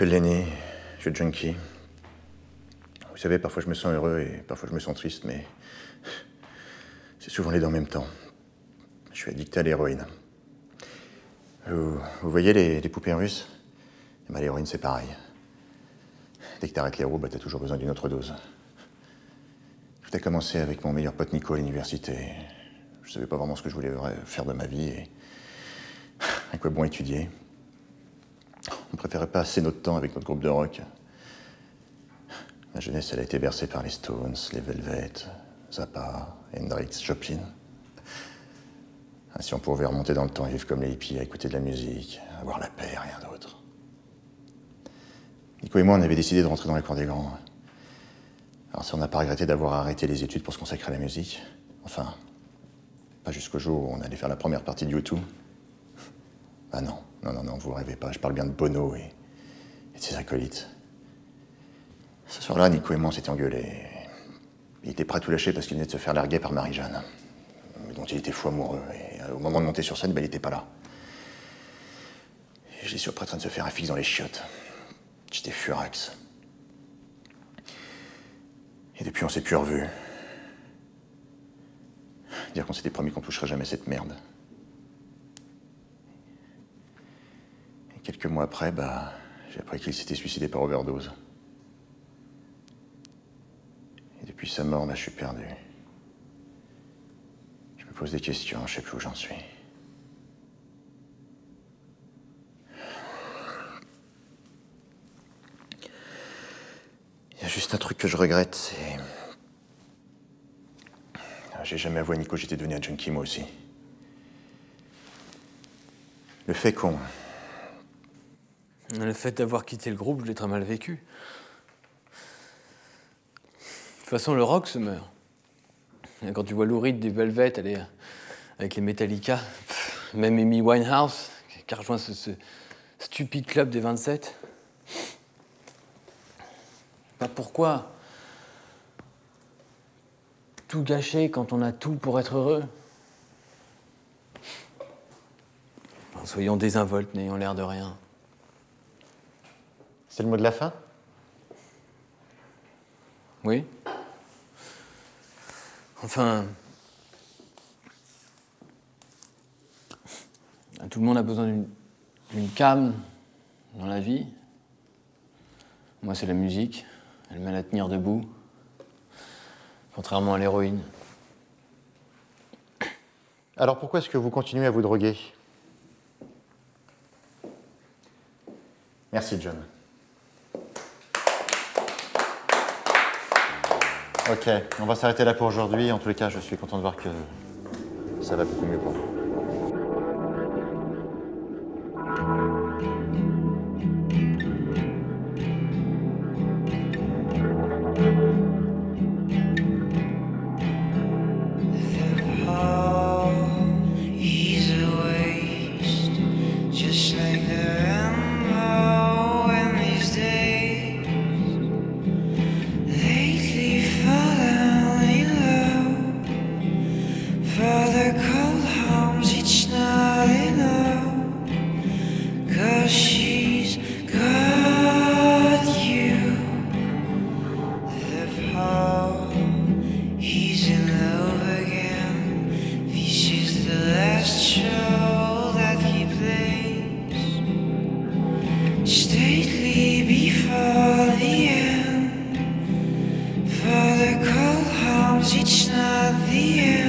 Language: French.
m'appelle Lenny, je suis junkie. Vous savez, parfois je me sens heureux et parfois je me sens triste, mais c'est souvent les deux en même temps. Je suis addicté à l'héroïne. Vous voyez les poupées russes? Eh ben, l'héroïne, c'est pareil. Dès que t'arrêtes les roues, t'as toujours besoin d'une autre dose. Tout a commencé avec mon meilleur pote Nico à l'université. Je savais pas vraiment ce que je voulais faire de ma vie et à quoi bon étudier. On préférait pas passer notre temps avec notre groupe de rock. Ma jeunesse, elle a été bercée par les Stones, les Velvet, Zappa, Hendrix, Joplin. Si on pouvait remonter dans le temps et vivre comme les hippies, à écouter de la musique, avoir la paix, rien d'autre. Nico et moi, on avait décidé de rentrer dans la cour des grands. Alors si on n'a pas regretté d'avoir arrêté les études pour se consacrer à la musique, enfin, pas jusqu'au jour où on allait faire la première partie de U2. Ah non, vous rêvez pas, je parle bien de Bono et de ses acolytes. Ce soir-là, Nico et moi, on s'était engueulés. Il était prêt à tout lâcher parce qu'il venait de se faire larguer par Marie-Jeanne, dont il était fou amoureux. Et au moment de monter sur scène, il était pas là. Et je l'ai surpris en train de se faire un fixe dans les chiottes. J'étais furax. Et depuis, on s'est plus revus. Dire qu'on s'était promis qu'on toucherait jamais cette merde. Et quelques mois après, j'ai appris qu'il s'était suicidé par overdose. Et depuis sa mort, je suis perdu. Je me pose des questions, je sais plus où j'en suis. Il y a juste un truc que je regrette, c'est... J'ai jamais avoué à Nico, j'étais devenu un junkie moi aussi. Le fait qu'on... Le fait d'avoir quitté le groupe, je l'ai très mal vécu. De toute façon, le rock se meurt. Et quand tu vois Lou Reed des Velvet aller avec les Metallica, même Amy Winehouse, qui a rejoint ce stupide club des 27. Pourquoi tout gâcher quand on a tout pour être heureux? Soyons désinvoltes, n'ayons l'air de rien. C'est le mot de la fin? Oui. Enfin... Tout le monde a besoin d'une came dans la vie. Moi, c'est la musique. Elle m'aide à tenir debout. Contrairement à l'héroïne. Alors pourquoi est-ce que vous continuez à vous droguer? Merci, John. Ok, on va s'arrêter là pour aujourd'hui. En tous les cas, je suis content de voir que ça va beaucoup mieux pour vous. Stately before the end, for the cold homes, it's not the end.